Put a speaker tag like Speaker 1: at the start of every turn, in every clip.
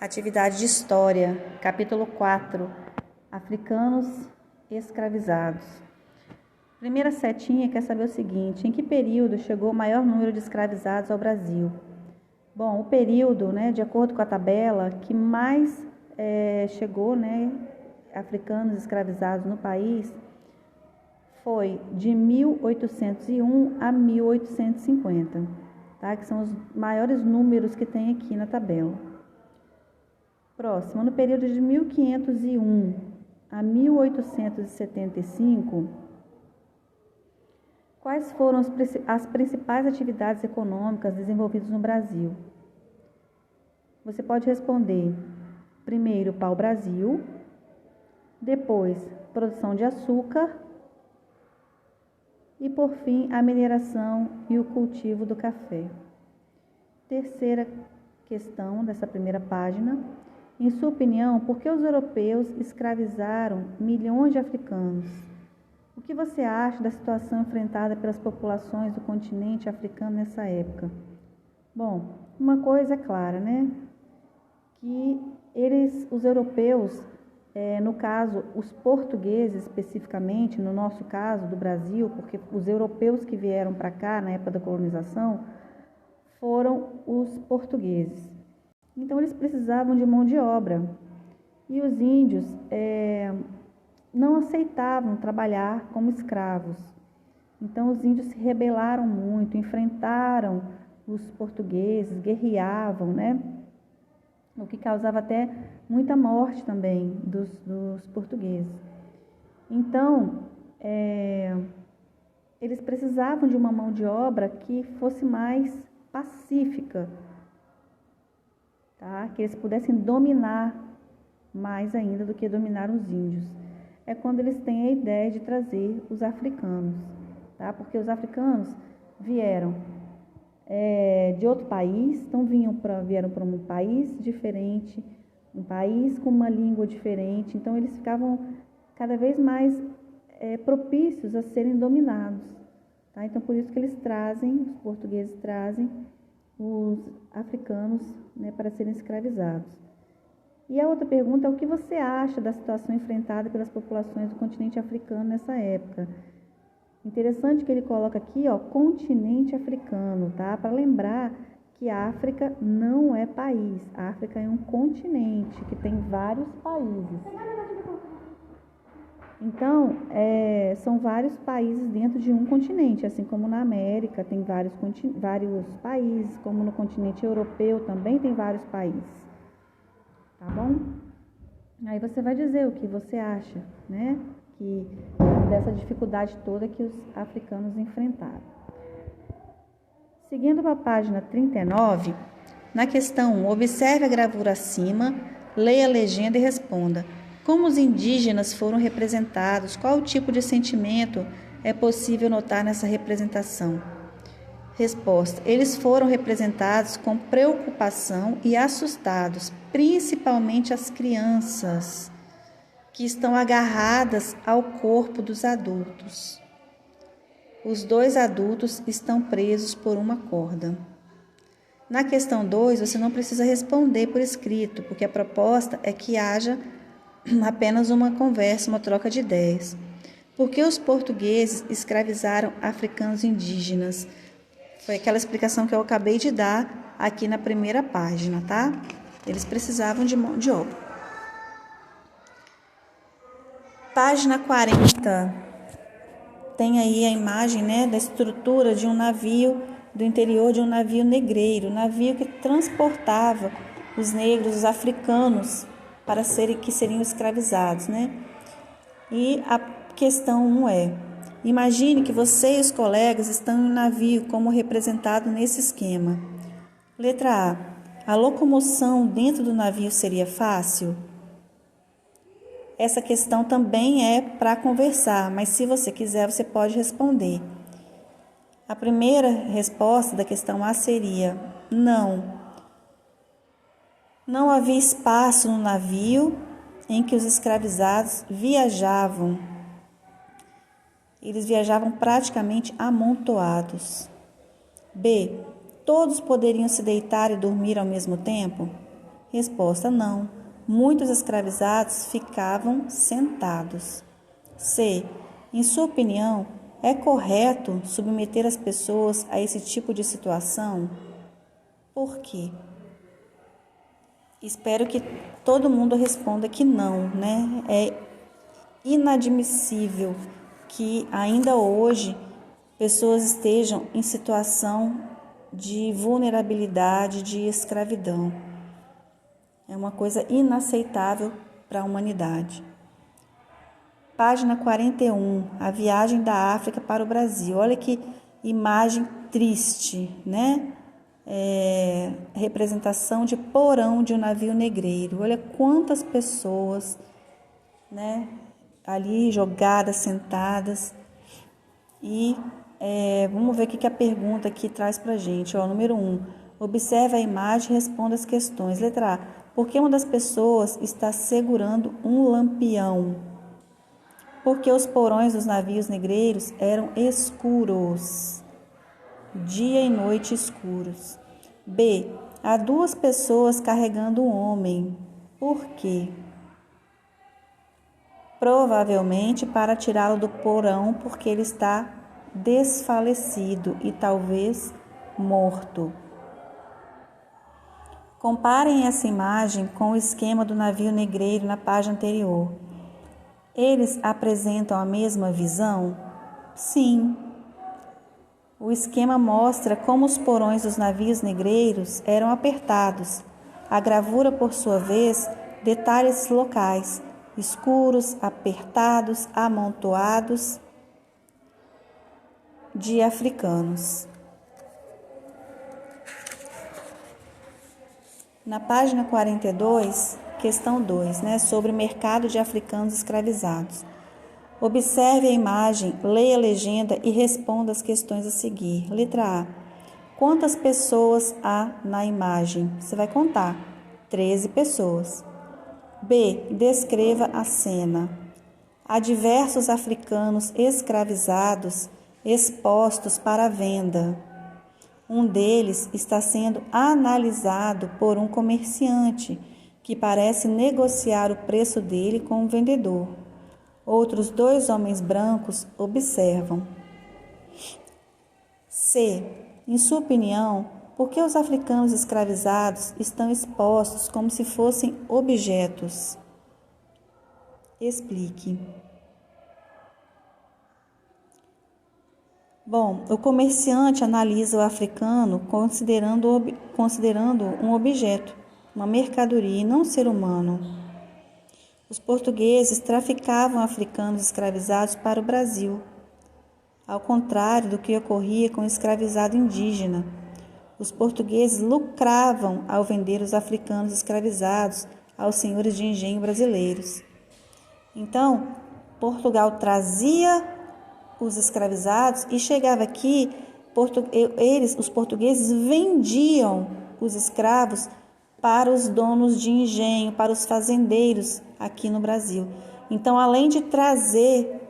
Speaker 1: Atividade de História, capítulo 4, Africanos escravizados. Primeira setinha quer saber o seguinte: em que período chegou o maior número de escravizados ao Brasil? Bom, o período, de acordo com a tabela, que mais chegou, africanos escravizados no país foi de 1801 a 1850, tá? Que são os maiores números que tem aqui na tabela. Próximo, no período de 1501 a 1875, quais foram as principais atividades econômicas desenvolvidas no Brasil? Você pode responder: primeiro, pau-brasil, depois, produção de açúcar e, por fim, a mineração e o cultivo do café. Terceira questão dessa primeira página: em sua opinião, por que os europeus escravizaram milhões de africanos? O que você acha da situação enfrentada pelas populações do continente africano nessa época? Bom, uma coisa é clara, que os europeus, no caso, os portugueses especificamente, no nosso caso do Brasil, porque os europeus que vieram para cá na época da colonização foram os portugueses. Então, eles precisavam de mão de obra. E os índios não aceitavam trabalhar como escravos. Então, os índios se rebelaram muito, enfrentaram os portugueses, guerreavam, o que causava até muita morte também dos portugueses. Então, eles precisavam de uma mão de obra que fosse mais pacífica, tá? Que eles pudessem dominar mais ainda do que dominar os índios. É quando eles têm a ideia de trazer os africanos, tá? Porque os africanos vieram de outro país, então vieram para um país diferente, um país com uma língua diferente, então eles ficavam cada vez mais propícios a serem dominados, tá? Então por isso que os portugueses trazem os africanos, para serem escravizados. E a outra pergunta é: o que você acha da situação enfrentada pelas populações do continente africano nessa época? Interessante que ele coloca aqui, continente africano, tá? Para lembrar que a África não é país. A África é um continente que tem vários países. Então, são vários países dentro de um continente, assim como na América tem vários países, como no continente europeu também tem vários países, tá bom? Aí você vai dizer o que você acha, que dessa dificuldade toda que os africanos enfrentaram. Seguindo para a página 39, na questão 1, observe a gravura acima, leia a legenda e responda: como os indígenas foram representados? Qual o tipo de sentimento é possível notar nessa representação? Resposta: eles foram representados com preocupação e assustados, principalmente as crianças, que estão agarradas ao corpo dos adultos. Os 2 adultos estão presos por uma corda. Na questão 2, você não precisa responder por escrito, porque a proposta é que haja apenas uma conversa, uma troca de ideias. Por que os portugueses escravizaram africanos indígenas? Foi aquela explicação que eu acabei de dar aqui na primeira página, tá? Eles precisavam de mão de obra. Página 40, tem aí a imagem, da estrutura de um navio, do interior de um navio negreiro, navio que transportava os negros, os africanos, que seriam escravizados, E a questão 1 é: imagine que você e os colegas estão em um navio como representado nesse esquema. Letra A locomoção dentro do navio seria fácil? Essa questão também é para conversar, mas se você quiser, você pode responder. A primeira resposta da questão A seria: não. Não havia espaço no navio em que os escravizados viajavam. Eles viajavam praticamente amontoados. B. Todos poderiam se deitar e dormir ao mesmo tempo? Resposta: não. Muitos escravizados ficavam sentados. C. Em sua opinião, é correto submeter as pessoas a esse tipo de situação? Por quê? Espero que todo mundo responda que não, né? É inadmissível que ainda hoje pessoas estejam em situação de vulnerabilidade, de escravidão. É uma coisa inaceitável para a humanidade. Página 41, a viagem da África para o Brasil. Olha que imagem triste, né? Representação de porão de um navio negreiro. Olha quantas pessoas, né, ali jogadas, sentadas. E vamos ver o que a pergunta aqui traz para a gente. Número 1. Observe a imagem e responda as questões. Letra A. Por que uma das pessoas está segurando um lampião? Porque os porões dos navios negreiros eram escuros. Dia e noite escuros. B. Há duas pessoas carregando um homem. Por quê? Provavelmente para tirá-lo do porão, porque ele está desfalecido e talvez morto. Comparem essa imagem com o esquema do navio negreiro na página anterior. Eles apresentam a mesma visão? Sim. O esquema mostra como os porões dos navios negreiros eram apertados. A gravura, por sua vez, detalha esses locais, escuros, apertados, amontoados de africanos. Na página 42, questão 2, sobre o mercado de africanos escravizados. Observe a imagem, leia a legenda e responda as questões a seguir. Letra A. Quantas pessoas há na imagem? Você vai contar. 13 pessoas. B. Descreva a cena. Há diversos africanos escravizados expostos para venda. Um deles está sendo analisado por um comerciante que parece negociar o preço dele com o vendedor. Outros 2 homens brancos observam. C. Em sua opinião, por que os africanos escravizados estão expostos como se fossem objetos? Explique. Bom, o comerciante analisa o africano considerando um objeto, uma mercadoria e não um ser humano. Os portugueses traficavam africanos escravizados para o Brasil, ao contrário do que ocorria com o escravizado indígena. Os portugueses lucravam ao vender os africanos escravizados aos senhores de engenho brasileiros. Então, Portugal trazia os escravizados e chegava aqui, os portugueses vendiam os escravos para os donos de engenho, para os fazendeiros aqui no Brasil. Então, além de trazer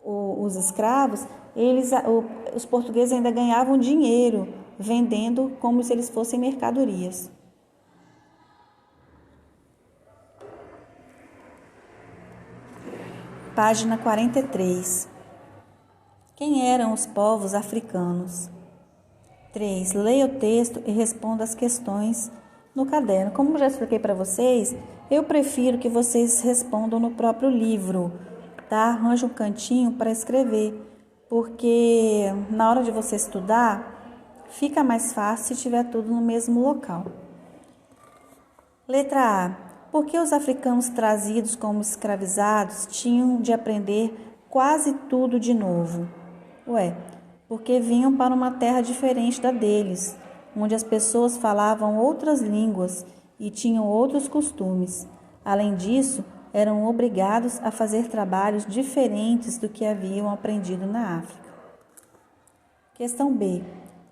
Speaker 1: os escravos, os portugueses ainda ganhavam dinheiro vendendo como se eles fossem mercadorias. Página 43. Quem eram os povos africanos? 3. Leia o texto e responda as questões no caderno. Como já expliquei para vocês, eu prefiro que vocês respondam no próprio livro, tá? Arranja um cantinho para escrever, porque na hora de você estudar, fica mais fácil se tiver tudo no mesmo local. Letra A. Por que os africanos trazidos como escravizados tinham de aprender quase tudo de novo? Porque vinham para uma terra diferente da deles, onde as pessoas falavam outras línguas e tinham outros costumes. Além disso, eram obrigados a fazer trabalhos diferentes do que haviam aprendido na África. Questão B.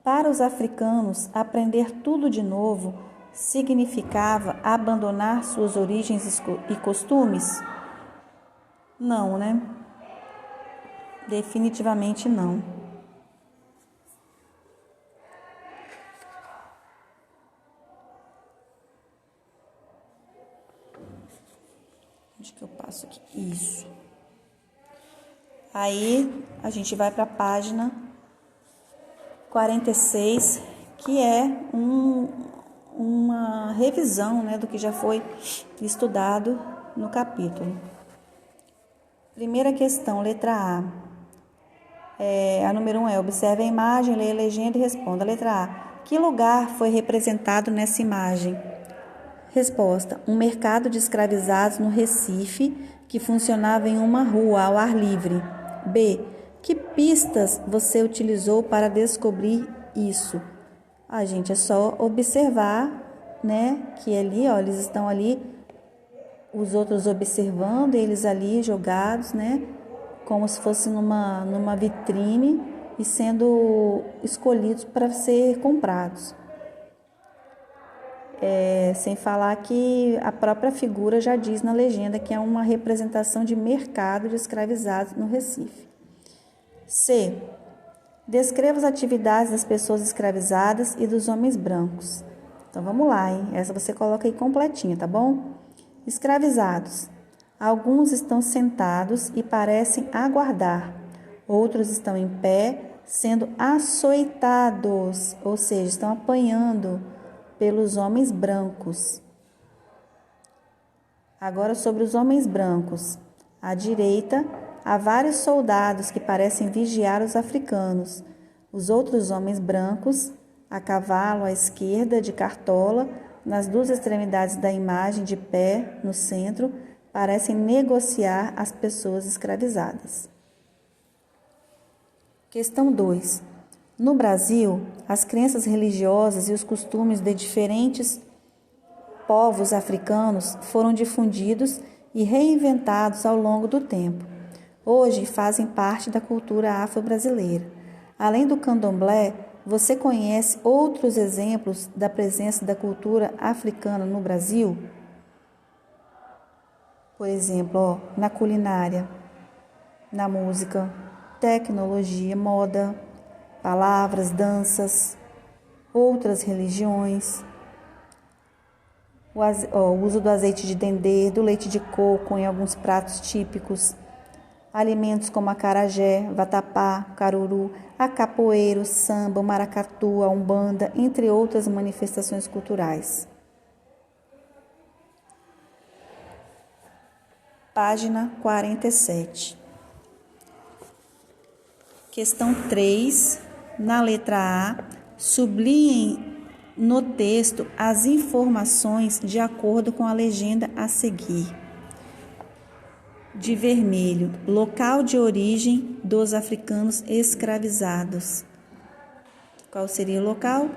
Speaker 1: Para os africanos, aprender tudo de novo significava abandonar suas origens e costumes? Não, né? Definitivamente não. Onde que eu passo aqui? Isso. Aí a gente vai para a página 46, que é uma revisão, né, do que já foi estudado no capítulo. Primeira questão, letra A. A número 1 observe a imagem, leia a legenda e responda. Letra A. Que lugar foi representado nessa imagem? Resposta. Um mercado de escravizados no Recife, que funcionava em uma rua ao ar livre. B. Que pistas você utilizou para descobrir isso? Gente, é só observar, né, que ali, eles estão ali, os outros observando, eles ali jogados, né, como se fosse numa vitrine e sendo escolhidos para ser comprados. Sem falar que a própria figura já diz na legenda que é uma representação de mercado de escravizados no Recife. C. Descreva as atividades das pessoas escravizadas e dos homens brancos. Então vamos lá, hein? Essa você coloca aí completinha, tá bom? Escravizados. Alguns estão sentados e parecem aguardar. Outros estão em pé, sendo açoitados, ou seja, estão apanhando pelos homens brancos. Agora sobre os homens brancos. À direita, há vários soldados que parecem vigiar os africanos. Os outros homens brancos, a cavalo à esquerda, de cartola, nas duas extremidades da imagem, de pé, no centro, parecem negociar as pessoas escravizadas. Questão 2. No Brasil, as crenças religiosas e os costumes de diferentes povos africanos foram difundidos e reinventados ao longo do tempo. Hoje fazem parte da cultura afro-brasileira. Além do candomblé, você conhece outros exemplos da presença da cultura africana no Brasil? Por exemplo, na culinária, na música, tecnologia, moda, palavras, danças, outras religiões, o uso do azeite de dendê, do leite de coco em alguns pratos típicos, alimentos como acarajé, vatapá, caruru, a capoeira, o samba, o maracatu, a umbanda, entre outras manifestações culturais. Página 47. Questão 3, na letra A, sublinhem no texto as informações de acordo com a legenda a seguir. De vermelho, local de origem dos africanos escravizados. Qual seria o local?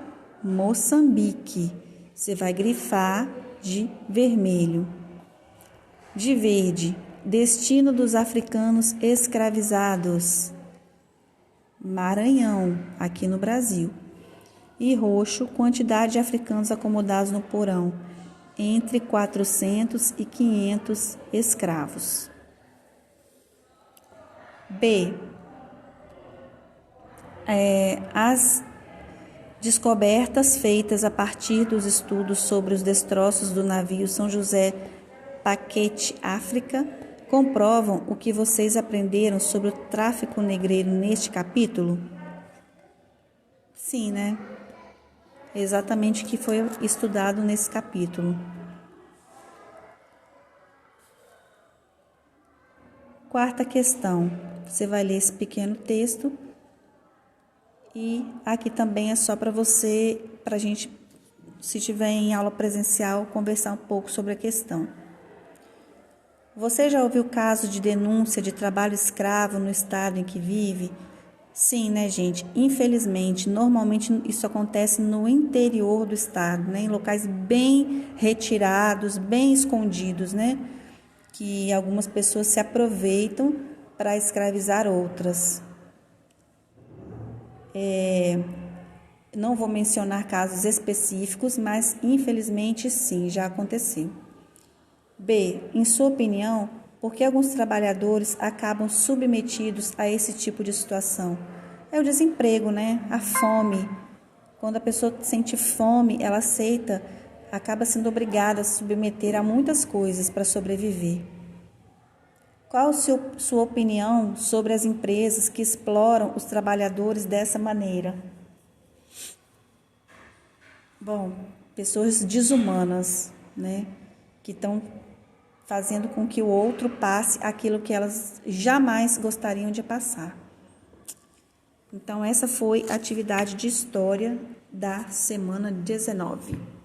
Speaker 1: Moçambique. Você vai grifar de vermelho. De verde, destino dos africanos escravizados. Maranhão, aqui no Brasil. E roxo, quantidade de africanos acomodados no porão, entre 400 e 500 escravos. B. As descobertas feitas a partir dos estudos sobre os destroços do navio São José Paquete África comprovam o que vocês aprenderam sobre o tráfico negreiro neste capítulo? Sim, né? Exatamente o que foi estudado nesse capítulo. Quarta questão. Você vai ler esse pequeno texto e aqui também é só para você, para a gente, se tiver em aula presencial, conversar um pouco sobre a questão. Você já ouviu caso de denúncia de trabalho escravo no estado em que vive? Sim, né, gente? Infelizmente, normalmente isso acontece no interior do estado, né? Em locais bem retirados, bem escondidos, né? Que algumas pessoas se aproveitam para escravizar outras. Não vou mencionar casos específicos, mas infelizmente sim, já aconteceu. B. Em sua opinião, por que alguns trabalhadores acabam submetidos a esse tipo de situação? É o desemprego, né? A fome. Quando a pessoa sente fome, ela aceita, acaba sendo obrigada a se submeter a muitas coisas para sobreviver. Qual sua opinião sobre as empresas que exploram os trabalhadores dessa maneira? Bom, pessoas desumanas, né? Que estão fazendo com que o outro passe aquilo que elas jamais gostariam de passar. Então, essa foi a atividade de história da semana 19.